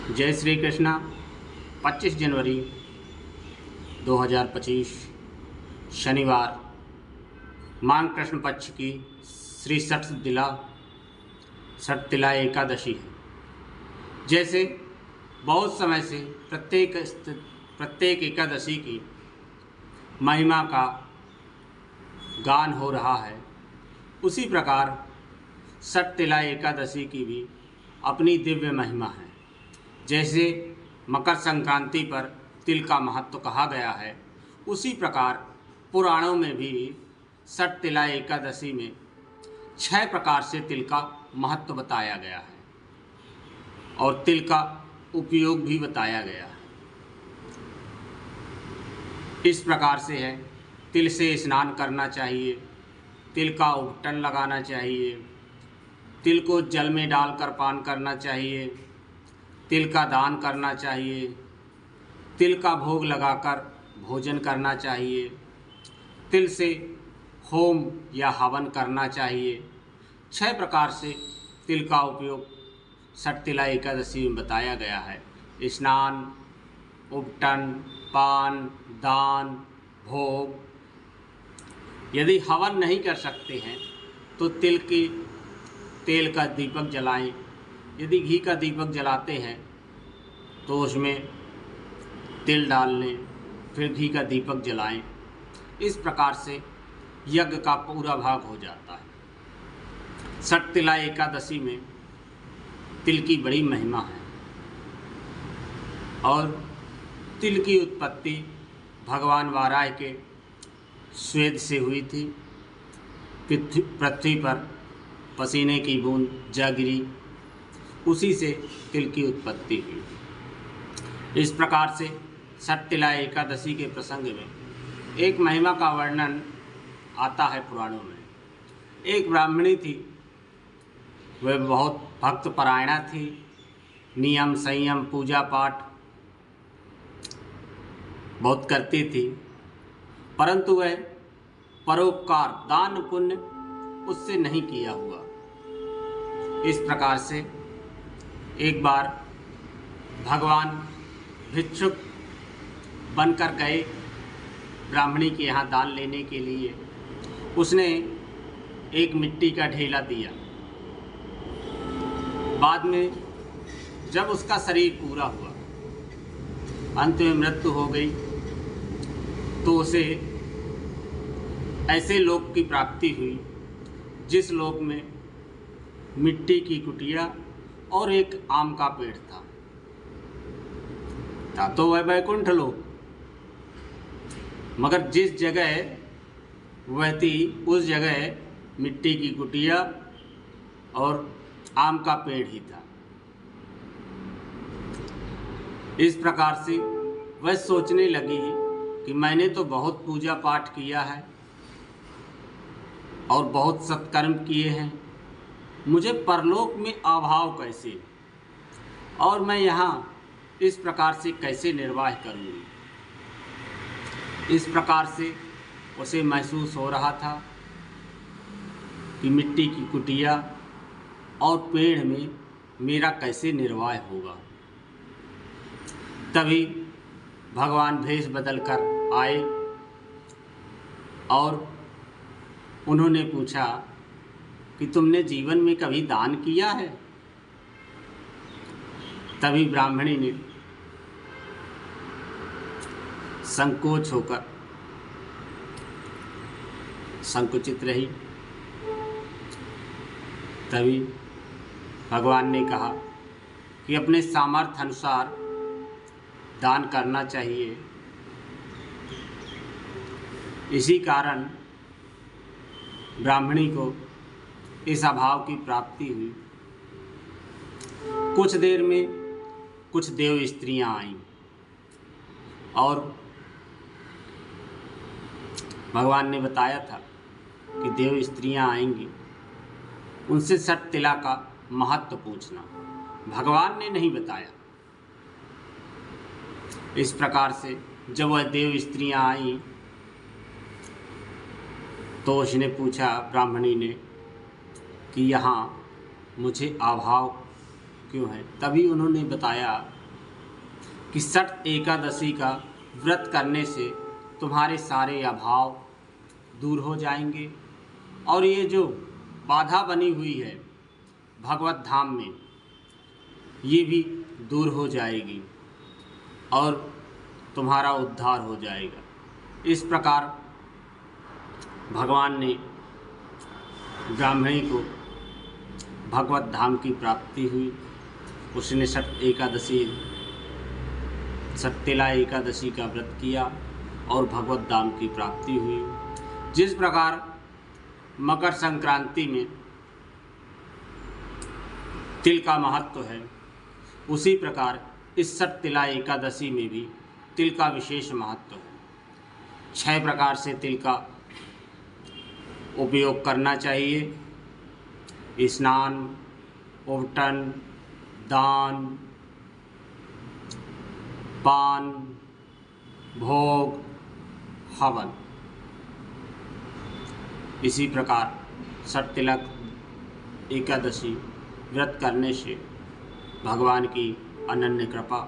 जय श्री कृष्णा। 25 जनवरी 2025 शनिवार माघ कृष्ण पक्ष की श्री षटतिला एकादशी है। जैसे बहुत समय से प्रत्येक एकादशी की महिमा का गान हो रहा है, उसी प्रकार षटतिला एकादशी की भी अपनी दिव्य महिमा है। जैसे मकर संक्रांति पर तिल का महत्व कहा गया है, उसी प्रकार पुराणों में भी षटतिला एकादशी में 6 प्रकार से तिल का महत्व बताया गया है और तिल का उपयोग भी बताया गया है। इस प्रकार से है, तिल से स्नान करना चाहिए, तिल का उबटन लगाना चाहिए, तिल को जल में डालकर पान करना चाहिए, तिल का दान करना चाहिए, तिल का भोग लगाकर भोजन करना चाहिए, तिल से होम या हवन करना चाहिए। 6 प्रकार से तिल का उपयोग षटतिला एकादशी में बताया गया है। स्नान, उबटन, पान, दान, भोग। यदि हवन नहीं कर सकते हैं तो तेल का दीपक जलाएं। यदि घी का दीपक जलाते हैं तो उसमें तिल डाल लें, फिर घी का दीपक जलाएं। इस प्रकार से यज्ञ का पूरा भाग हो जाता है। षटतिला एकादशी में तिल की बड़ी महिमा है और तिल की उत्पत्ति भगवान वाराह के स्वेद से हुई थी। पृथ्वी पर पसीने की बूंद जा गिरी, उसी से तिल की उत्पत्ति हुई। इस प्रकार से षटतिला एकादशी के प्रसंग में एक महिमा का वर्णन आता है पुराणों में। एक ब्राह्मणी थी, वह बहुत भक्त परायणा थी, नियम संयम पूजा पाठ बहुत करती थी, परंतु वह परोपकार दान पुण्य उससे नहीं किया हुआ। इस प्रकार से एक बार भगवान भिक्षुक बनकर गए ब्राह्मणी के यहाँ दान लेने के लिए। उसने एक मिट्टी का ढेला दिया। बाद में जब उसका शरीर पूरा हुआ, अंत में मृत्यु हो गई, तो उसे ऐसे लोक की प्राप्ति हुई जिस लोक में मिट्टी की कुटिया और एक आम का पेड़ था तो वह वैकुंठ लोक। मगर जिस जगह वह थी उस जगह मिट्टी की कुटिया और आम का पेड़ ही था। इस प्रकार से वह सोचने लगी कि मैंने तो बहुत पूजा पाठ किया है और बहुत सत्कर्म किए हैं, मुझे परलोक में अभाव कैसे, और मैं यहाँ इस प्रकार से कैसे निर्वाह करूँगी। इस प्रकार से उसे महसूस हो रहा था कि मिट्टी की कुटिया और पेड़ में मेरा कैसे निर्वाह होगा। तभी भगवान भेष बदल कर आए और उन्होंने पूछा कि तुमने जीवन में कभी दान किया है? तभी ब्राह्मणी ने संकोच होकर संकुचित रही। तभी भगवान ने कहा कि अपने सामर्थ्य अनुसार दान करना चाहिए। इसी कारण ब्राह्मणी को इस अभाव की प्राप्ति हुई। कुछ देर में कुछ देव स्त्रियां आईं और भगवान ने बताया था कि देव स्त्रियां आएंगी, उनसे षटतिला का महत्व पूछना। भगवान ने नहीं बताया। इस प्रकार से जब वह देव स्त्रियां आईं तो उसने पूछा ब्राह्मणी ने कि यहाँ मुझे अभाव क्यों है। तभी उन्होंने बताया कि छठ एकादशी का व्रत करने से तुम्हारे सारे अभाव दूर हो जाएंगे और ये जो बाधा बनी हुई है भगवत धाम में ये भी दूर हो जाएगी और तुम्हारा उद्धार हो जाएगा। इस प्रकार भगवान ने ब्राह्मणी को भगवत धाम की प्राप्ति हुई। उसने सत्तिला एकादशी का व्रत किया और भगवत धाम की प्राप्ति हुई। जिस प्रकार मकर संक्रांति में तिल का महत्व है, उसी प्रकार इस सत्तिला एकादशी में भी तिल का विशेष महत्व है। 6 प्रकार से तिल का उपयोग करना चाहिए। स्नान, उबटन, दान, पान, भोग, हवन। इसी प्रकार सत्तिला एकादशी व्रत करने से भगवान की अनन्य कृपा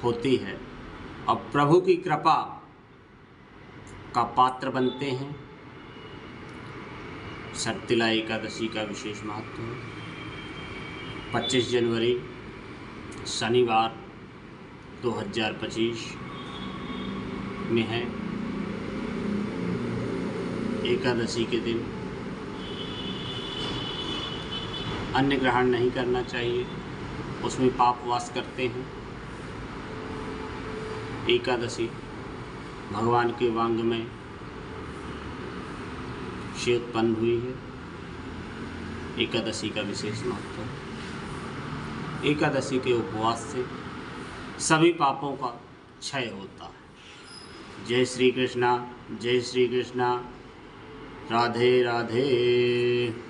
होती है और प्रभु की कृपा का पात्र बनते हैं। सत्तिला एकादशी का विशेष महत्व है। 25 जनवरी शनिवार 2025 में है। एकादशी के दिन अन्न ग्रहण नहीं करना चाहिए, उसमें पाप वास करते हैं। एकादशी भगवान के वांग में से उत्पन्न हुई है। एकादशी का विशेष महत्व है। एकादशी के उपवास से सभी पापों का क्षय होता है। जय श्री कृष्णा, जय श्री कृष्णा, राधे राधे।